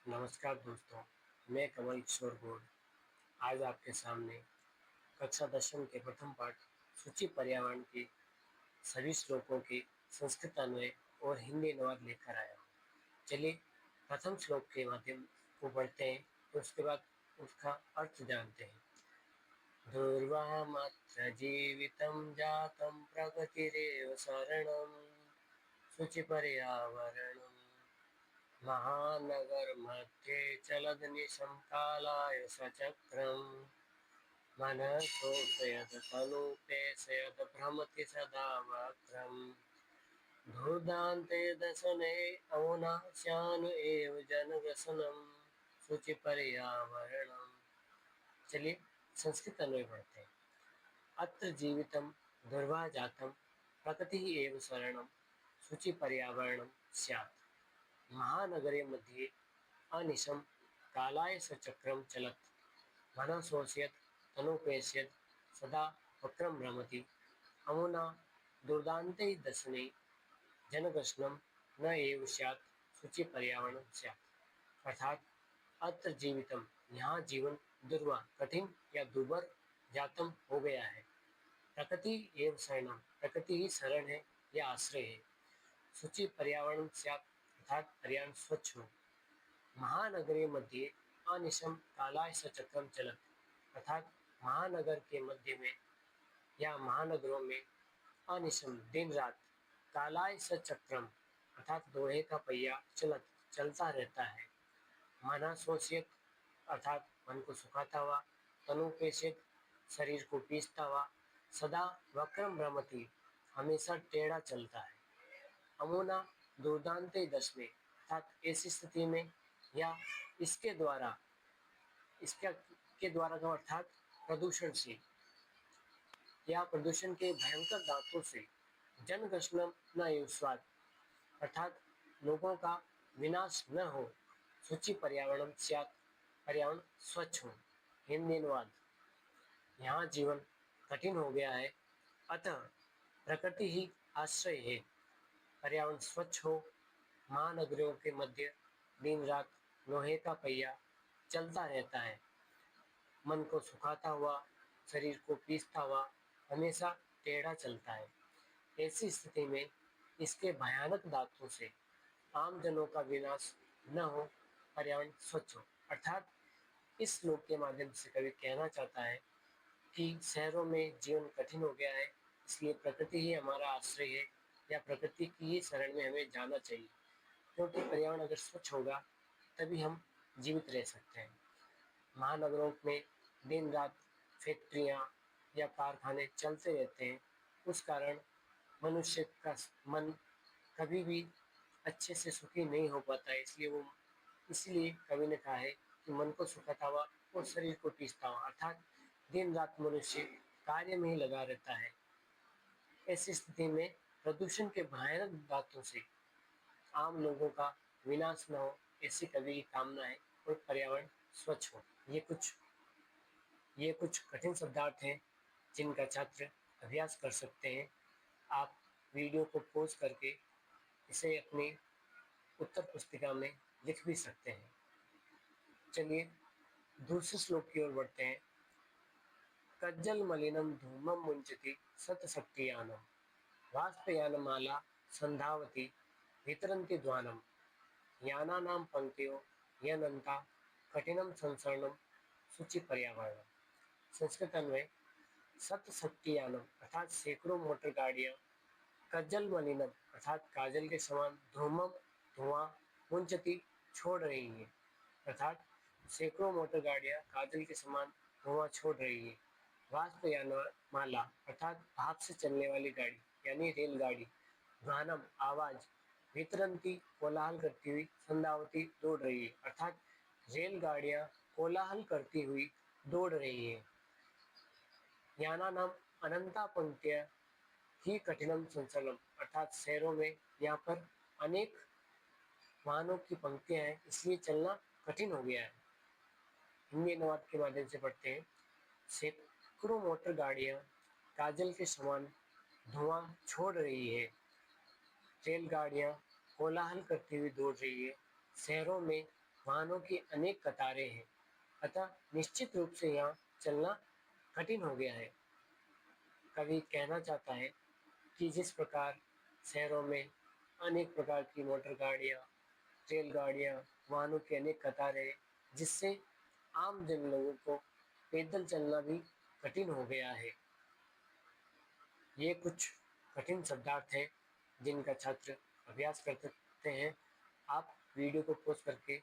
नमस्कार दोस्तों, मैं कमल किशोर गौड़ आज आपके सामने कक्षा 10वीं के प्रथम पाठ सूची पर्यावरण के सभी श्लोकों के संस्कृत अन्वय और हिंदी अनुवाद लेकर आया हूँ। चलिए प्रथम श्लोक के माध्यम को पढ़ते हैं और उसके बाद उसका अर्थ जानते हैं। ध्रुवमत्र जीवितं जातं प्रगतिरेव शरणं शुचिपर्यावरणम् महानगरमध्ये चलदनिशं कालाय सचक्रम् मनसोषयद् तनुपेशयद् भ्रमति सदा वक्रम् धूर्दान्ते दशने अमुना स्यान् एव जनव्यसनम् शुचिपर्यावरणम्। चलिए संस्कृत अन्वय पढ़ते हैं। अत्र जीवितं दुर्वा जातं प्रकृतिः एव शरणं शुचिपर्यावरणं स्यात्। महानगरे मध्ये अनिशं कालाय सचक्रं चलत् मनः शोषयत् तनुपेशयत् सदा वक्रं भ्रमति अमुना दुर्दान्ते दशने जनग्रसनं न एव स्यात् शुचि पर्यावरणं स्यात्। अर्थात अत्र जीवितम यहाँ जीवन दुर्वा कठिन या दुर्भर जातम हो गया है। प्रकृति एवं शरणम प्रकृति ही शरण है या आश्रय है। शुचि पर्यावरण स्यात् अर्थात पर्यावरण स्वच्छ हो। महानगरी मध्य अनिशम कालाय सचक्रम चलत अर्थात महानगर के मध्य में या महानगरों में अनिशम दिन रात कालाय सचक्रम अर्थात लोहे का पहिया चलता रहता है। मानसोषित अर्थात मन को सुखाता हुआ, तनुपेशित शरीर को पीसता हुआ, सदा वक्रम भ्रमति हमेशा टेढ़ा चलता है। अमोना दुर्दांते दशमे अर्थात ऐसी स्थिति में या इसके द्वारा इसके के द्वारा का अर्थात प्रदूषण से या प्रदूषण के भयंकर दांतों से जनग्रसनम न युस्वाद अर्थात लोगों का विनाश न हो। सूची पर्यावरण स्यात् पर्यावरण स्वच्छ हो। हिंदी अनुवाद यहाँ जीवन कठिन हो गया है, अतः प्रकृति ही आश्रय है। पर्यावरण स्वच्छ हो। महानगरों के मध्य दिन रात लोहे का पहिया चलता रहता है। मन को सुखाता हुआ, शरीर को पीसता हुआ, हमेशा टेढ़ा चलता है। ऐसी स्थिति में इसके भयानक दांतों से आम जनों का विनाश न हो, पर्यावरण स्वच्छ हो। अर्थात इस श्लोक के माध्यम से कवि कहना चाहता है कि शहरों में जीवन कठिन हो गया है, इसलिए प्रकृति ही हमारा आश्रय है या प्रकृति की ही शरण में हमें जाना चाहिए, क्योंकि पर्यावरण अगर स्वच्छ होगा तभी हम जीवित रह सकते हैं। महानगरों में दिन रात फैक्ट्रियाँ या कारखाने चलते रहते हैं, उस कारण मनुष्य का मन कभी भी अच्छे से सुखी नहीं हो पाता है। इसलिए कवि ने कहा है कि मन को सुखाता हुआ और शरीर को पीसता हुआ अर्थात दिन रात मनुष्य कार्य में ही लगा रहता है। ऐसी स्थिति में प्रदूषण के भयानक दांतों से आम लोगों का विनाश न हो, ऐसी कवि की कामना है और पर्यावरण स्वच्छ हो। ये कुछ कठिन शब्दार्थ हैं जिनका छात्र अभ्यास कर सकते हैं। आप वीडियो को पॉज करके इसे अपनी उत्तर पुस्तिका में लिख भी सकते हैं। चलिए दूसरे श्लोक की ओर बढ़ते हैं। कज्जल मलिनम धूमम मुंचति सतशक्तियानम वाष्पयानमाला संधावती वितरन्ति ध्वानम यानानां पंक्तियों यनन्ता कठिनम संसरणम सूचि पर्यावरण। संस्कृत अन्वय सत शक्तियानम अर्थात सैकड़ों मोटर गाड़ियां कज्जल मलिनम अर्थात काजल के समान धूमम धुआं मुंचती छोड़ रही हैं अर्थात सैकड़ों मोटर गाड़ियां काजल के समान धुआं छोड़ रही है। वाष्पयान माला अर्थात भाप से चलने वाली गाड़ी यानी रेलगाड़ी। ध्वानम आवाज, वितरंती कोलाहल करती हुई, संधावती दौड़ रही है अर्थात रेलगाड़ियां कोलाहल करती हुई दौड़ रही हैं। याना नाम अनंता पंक्तियां ही कठिनम संचलनम अर्थात शहरों में यहाँ पर अनेक वाहनों की पंक्तियां हैं, इसलिए चलना कठिन हो गया है। हिंदी अनुवाद के माध्यम से पढ़ते हैं। सैकड़ों मोटर गाड़ियां काजल के समान धुआं छोड़ रही है। रेलगाड़ियां कोलाहल करती हुई दौड़ रही है। शहरों में वाहनों की अनेक कतारें हैं, अतः निश्चित रूप से यहाँ चलना कठिन हो गया है। कवि कहना चाहता है कि जिस प्रकार शहरों में अनेक प्रकार की मोटर गाड़ियाँ, रेलगाड़ियाँ, वाहनों की अनेक कतारें हैं, जिससे आम जन लोगों को पैदल चलना भी कठिन हो गया है। ये कुछ कठिन शब्दार्थ हैं जिनका छात्र अभ्यास कर सकते हैं। आप वीडियो को पॉज करके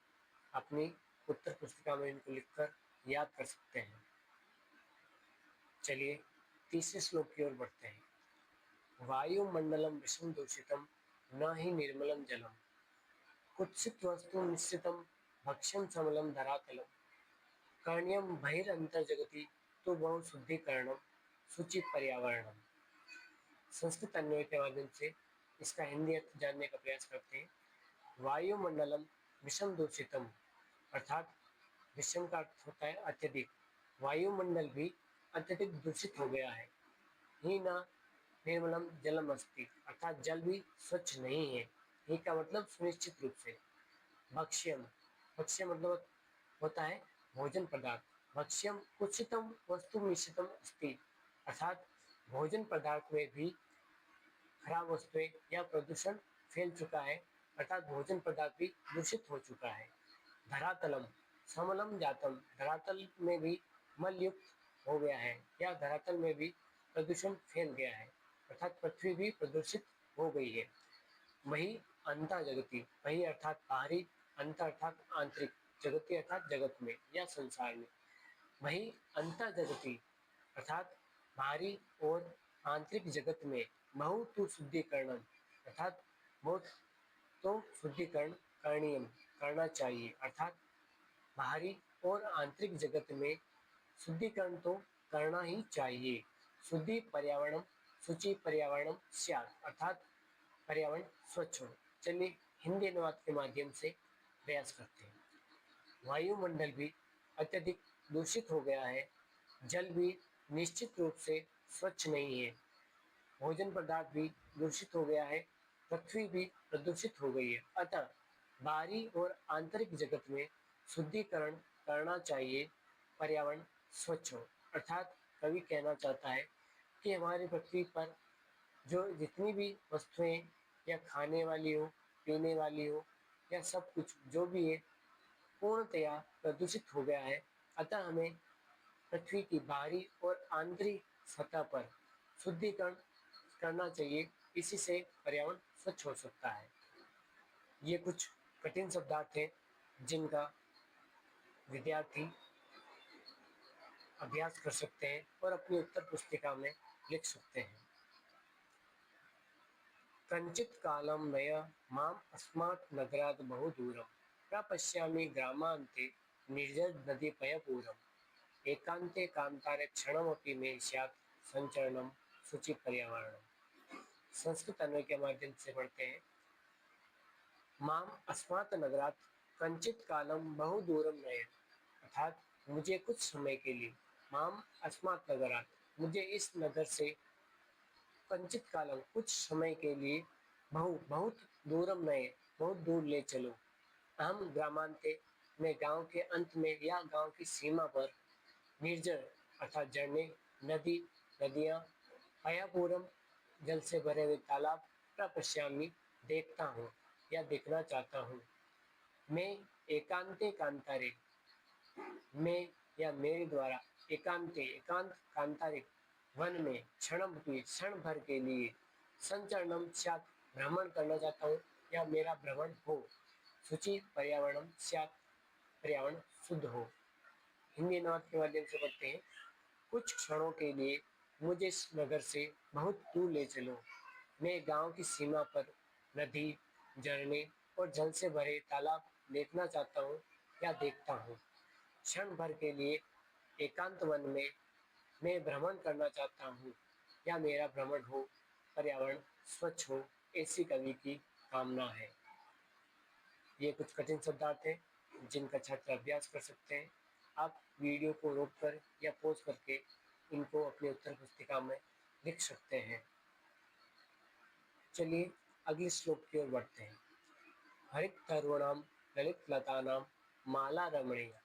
अपनी उत्तर पुस्तिका में इनको लिखकर याद कर सकते हैं। चलिए तीसरे श्लोक की ओर बढ़ते हैं। वायुमंडलम विषम दूषितम न ही निर्मलम जलम, कुत्सित वस्तु निश्चितम भक्ष्यम समलम धरातलम, कर्ण्यम बहिरंतर्जगति तो बहु शुद्धिकरणम सूचि पर्यावरणम। संस्कृत अन्वय के माध्यम से इसका हिंदी अर्थ जानने का प्रयास करते हैं। वायुमंडलम विषम दूषितम, अर्थात विषम का अर्थ होता है अत्यधिक। वायुमंडल भी अत्यधिक दूषित हो गया है। ही न निर्मलम जलम अस्ति, अर्थात जल भी स्वच्छ नहीं है। ही का मतलब सुनिश्चित रूप से। भक्ष्यम, भक्ष्य मतलब होता है भोजन पदार्थ। भक्ष्यम कुत्सितम वस्तु मिश्रितम अस्ति, अर्थात भोजन पदार्थ में भी खराब वस्तुएं या प्रदूषण फैल चुका है, अर्थात भोजन पदार्थ भी दूषित हो चुका है। धरातलम समलम जातम, धरातल में भी मलयुक्त हो गया है या धरातल में भी प्रदूषण फैल गया है, अर्थात पृथ्वी भी प्रदूषित हो गई है। वही अंता जगती, वही अर्थात बाहरी, अंत अर्थात आंतरिक, जगती अर्थात जगत में या संसार में। वही अंता जगती अर्थात बाहरी और आंतरिक जगत में बहुत तो शुद्धिकरण, अर्थात बहुत तो शुद्धिकरण करणीयम, करना चाहिए, अर्थात बाहरी और आंतरिक जगत में शुद्धिकरण तो करना ही चाहिए। शुद्धि पर्यावरणम शुचि पर्यावरणम स्यात्, अर्थात पर्यावरण स्वच्छ हो। चलिए हिंदी अनुवाद के माध्यम से प्रयास करते हैं। वायुमंडल भी अत्यधिक दूषित हो गया है, जल भी निश्चित रूप से स्वच्छ नहीं है, भोजन पदार्थ भी दूषित हो गया है, पृथ्वी भी प्रदूषित हो गई है, अतः बाहरी और आंतरिक जगत में शुद्धिकरण करना चाहिए, पर्यावरण स्वच्छ हो। अर्थात कवि कहना चाहता है कि हमारी पृथ्वी पर जो जितनी भी वस्तुएं या खाने वाली हो, पीने वाली हो या सब कुछ जो भी है पूर्णतया प्रदूषित हो गया है, अतः हमें पृथ्वी की बाहरी और आंतरिक सतह पर शुद्धिकरण करना चाहिए। इसी से पर्यावरण स्वच्छ हो सकता है। ये कुछ कठिन शब्दार्थ हैं जिनका विद्यार्थी अभ्यास कर सकते हैं और अपनी उत्तर पुस्तिका में लिख सकते हैं। कंचित कालम मय माम अस्मात् नगरात् बहु दूरम प्रपश्यामि ग्रामान्ते निर्जर नदी पयपूरम एकांते कांतारे क्षणमपि मे स्यात् संचरणम शुचि पर्यावरणम। संस्कृत अन्वय के माध्यम से पढ़ते हैं। माम अस्मात् नगरात कंचित कालम बहु दूरम नयन, अर्थात मुझे कुछ समय के लिए, माम अस्मात् नगरात मुझे इस नगर से, कंचित कालम कुछ समय के लिए, बहुत दूरम नए बहुत दूर ले चलो, अहम ग्रामांते मैं गांव के अंत में या गांव की सीमा पर, निर्जर अर्थात झरने, नदी नदियां, अयापूरम जल से भरे हुए तालाब, प्रपश्यामी देखता हूँ या देखना चाहता हूँ। मैं एकांते कांतारे, मैं या मेरे द्वारा एकांते एकांत कांतारे वन में क्षण भर के लिए, संचरणम स्यात् भ्रमण करना चाहता हूँ या मेरा भ्रमण हो, शुचि पर्यावरणम स्यात् पर्यावरण शुद्ध हो। हिंदी अनुवाद के माध्यम से पढ़ते हैं। कुछ क्षणों के लिए मुझे इस नगर से बहुत दूर ले चलो, मैं गांव की सीमा पर नदी, झरने और जल से भरे तालाब देखना चाहता हूँ या देखता हूँ। क्षण भर के लिए एकांत वन में मैं भ्रमण करना चाहता हूँ या मेरा भ्रमण हो, पर्यावरण स्वच्छ हो, ऐसी कवि की कामना है। ये कुछ कठिन शब्दार्थ हैं जिनका छात्र अभ्यास कर सकते हैं। आप वीडियो को रोककर या पॉज करके इनको अपनी उत्तर पुस्तिका में लिख सकते हैं। चलिए अगले श्लोक की ओर बढ़ते हैं। हरित तरुणाम ललित लतानाम माला रमणीया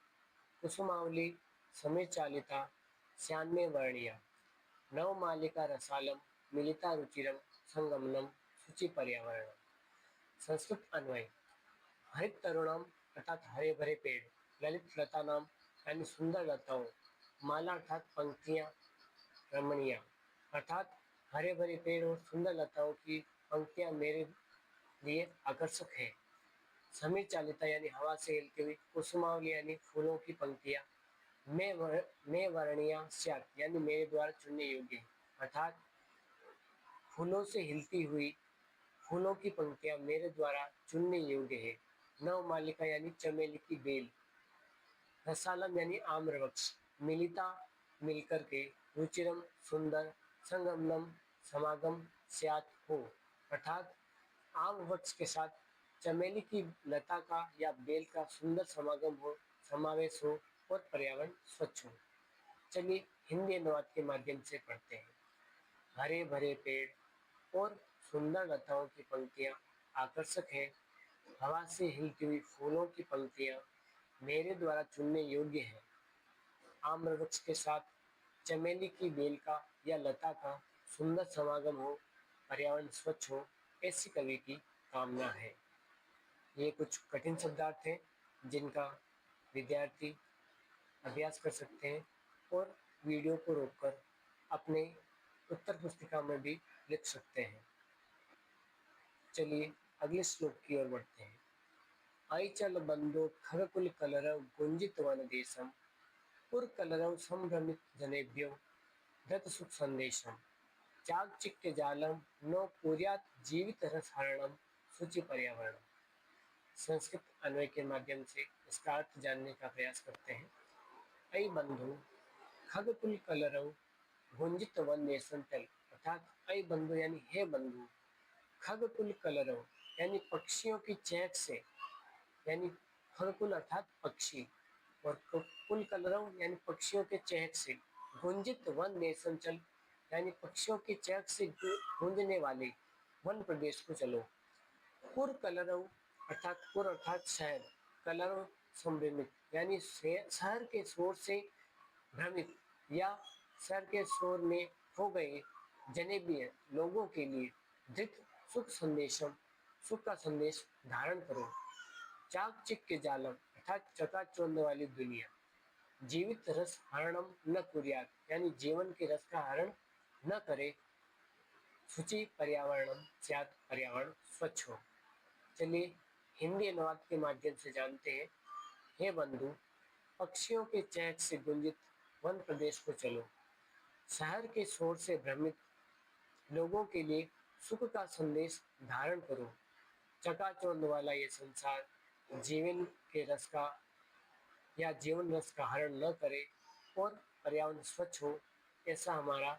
कुसुमावली समीरचालिता श्याम्य वर्णीया नवमालिका रसालम मिलिता रुचिरम संगमनम सूचि पर्यावरण। संस्कृत अन्वय। हरित तरुणम अर्थात हरे भरे पेड़, ललित लता नाम यानी सुंदर लताओं, माला अर्थात पंक्तियां, रमणीय अर्थात हरे भरे पेड़ और सुंदर लताओं की पंक्तियां मेरे लिए आकर्षक है। समीर चालिता यानी हवा से हिलती हुई, कुसुमावली यानी फूलों की पंक्तियां, मैं वर्णिया स्यात् यानी मेरे द्वारा चुनने योग्य है, अर्थात फूलों से हिलती हुई फूलों की पंक्तियां मेरे द्वारा चुनने योग्य है। नवमालिका यानी चमेली की बेल, रसालम यानी आम्रवृक्ष, मिलिता मिलकर के, रुचिरम सुंदर, संगमनम समागम स्यात् हो, अर्थात आम वृक्ष के साथ चमेली की लता का या बेल का सुंदर समागम हो, समावेश हो और पर्यावरण स्वच्छ हो। चलिए हिंदी अनुवाद के माध्यम से पढ़ते हैं। हरे भरे पेड़ और सुंदर लताओं की पंक्तियां आकर्षक है। हवा से हिलती हुई फूलों की पंक्तियां मेरे द्वारा चुनने योग्य है। आम्र वृक्ष के साथ चमेली की बेल का या लता का सुंदर समागम हो, पर्यावरण स्वच्छ हो, ऐसी कवि की कामना है। ये कुछ कठिन शब्दार्थ हैं जिनका विद्यार्थी अभ्यास कर सकते हैं और वीडियो को रोककर अपने उत्तर पुस्तिका में भी लिख सकते हैं। चलिए अगले श्लोक की ओर बढ़ते हैं। ऐचल बंधो खगकुल कलरव गुंजित वन देशम पुर कलरव संभ्रमित जनेभ्यो दत्त सुख संदेशम चाकचिक्य जालम नो कुर्यात जीवित रसहरणम सूचि पर्यावरण। संस्कृत अन्वय के माध्यम से इसका अर्थ जानने का प्रयास करते हैं। ऐ बंधु खगकुल कलरव गुंजित वन नेशन तल, अर्थात ऐ बंधु यानी हे बंधु, खगकुल कलरव यानी पक्षियों की चहक से, यानी खगकुल अर्थात पक्षी और कुल कलरव यानी पक्षियों के चहक से, गुंजित वन नेशन चल यानी पक्षियों की चहक से गूंजने वाले वन प्रदेश को चलो। पुर कलरव अर्थात शहर, कलरव संभ्रमित यानी शहर के शोर से भ्रमित या शहर के शोर में खो गए जनेबिय लोगों के लिए धृत सुख संदेशम, सुख का संदेश धारण करो। चाकचिक के जालम अर्थात चकाचौंध वाली दुनिया, जीवित रस हरणम न कुर्यात यानी जीवन के रस का हरण न करे, शुचि पर्यावरणम स्यात् पर्यावरण स्वच्छ हो। चलिए हिंदी अनुवाद के माध्यम से जानते हैं। हे बंधु, पक्षियों के चहक से गुंजित वन प्रदेश को चलो। शहर के शोर से भ्रमित लोगों के लिए सुख का संदेश धारण करो। चकाचौंध वाला ये संसार जीवन के रस का या जीवन रस का हरण न करे और पर्यावरण स्वच्छ हो, ऐसा हमारा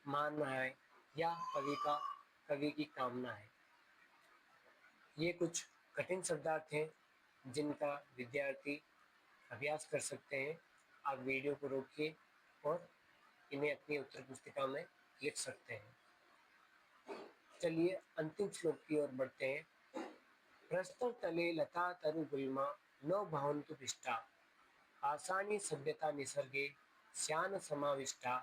मानना है या कवि की कामना है। ये कुछ कठिन शब्दार्थ हैं जिनका विद्यार्थी अभ्यास कर सकते हैं। आप वीडियो को रोकिए और इन्हें अपनी उत्तर पुस्तिका में लिख सकते हैं। चलिए अंतिम श्लोक की ओर बढ़ते हैं। प्रस्तर तले लता तरु गुल्मा न भवन्तु पिष्टा आसानी सभ्यता निसर्गे श्यान समाविष्टा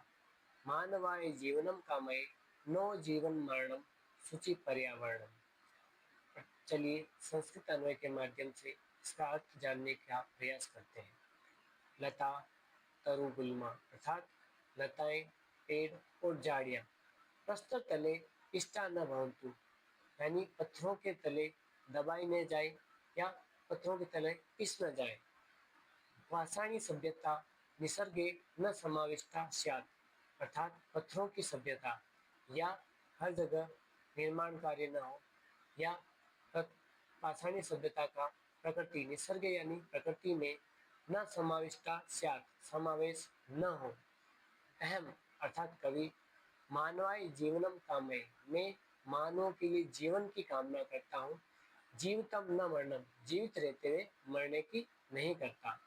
मानवाय जीवनम कामये नो जीवन मरणम शुचि पर्यावरणम। चलिए संस्कृत अन्वय के माध्यम से इसका अर्थ जानने का प्रयास करते हैं। लता तरु गुल्मा अर्थात लताएं, पेड़ और झाड़ियां, प्रस्तर तले पिष्टा न भवन्तु यानी पत्थरों के तले दबाई न जाए या पत्थरों के तले पिस न जाए। पाषाणी सभ्यता निसर्गे न समाविष्टा स्यात् अर्थात पत्थरों की सभ्यता या हर जगह निर्माण कार्य न हो, या पाषाणी सभ्यता का प्रकृति निसर्ग यानी प्रकृति में न समाविष्टा स्यात् समावेश न हो। अहम अर्थात कवि मानवाय जीवनम कामये मैं मानवों के लिए जीवन की कामना करता हूँ। जीवितम न मरणम जीवित रहते हुए मरने की नहीं करता।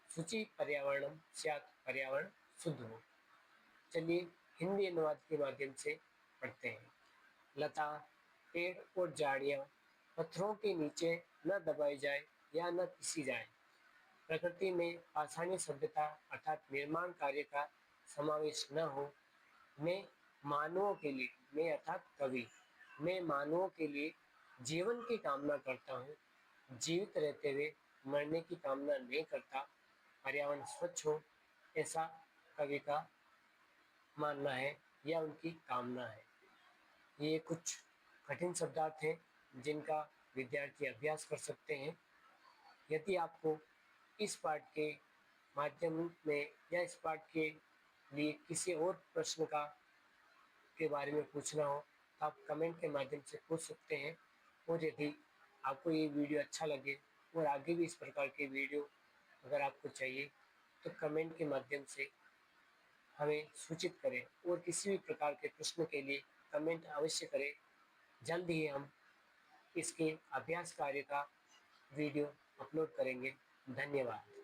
शुचि पर्यावरणम स्यात् पर्यावरण शुद्ध हो। चलिए हिंदी अनुवाद के माध्यम से पढ़ते हैं। लता, पेड़ और झाड़ियाँ पत्थरों के नीचे न दबाई जाए या न पिसी जाए। प्रकृति में पाषाणी सभ्यता अर्थात निर्माण कार्य का समावेश न हो। मैं मानवों के लिए, मैं अर्थात कवि, मैं मानवों के लिए जीवन की कामना करता हूँ, जीवित रहते हुए मरने की कामना नहीं करता। पर्यावरण स्वच्छ हो, ऐसा कवि का मानना है या उनकी कामना है। ये कुछ कठिन शब्दार्थ हैं जिनका विद्यार्थी अभ्यास कर सकते हैं। यदि आपको इस पाठ के माध्यम में या इस पाठ के लिए किसी और प्रश्न का के बारे में पूछना हो तो आप कमेंट के माध्यम से पूछ सकते हैं। और यदि आपको ये वीडियो अच्छा लगे और आगे भी इस प्रकार के वीडियो अगर आपको चाहिए तो कमेंट के माध्यम से हमें सूचित करें और किसी भी प्रकार के प्रश्न के लिए कमेंट अवश्य करें। जल्द ही हम इसके अभ्यास कार्य का वीडियो अपलोड करेंगे। धन्यवाद।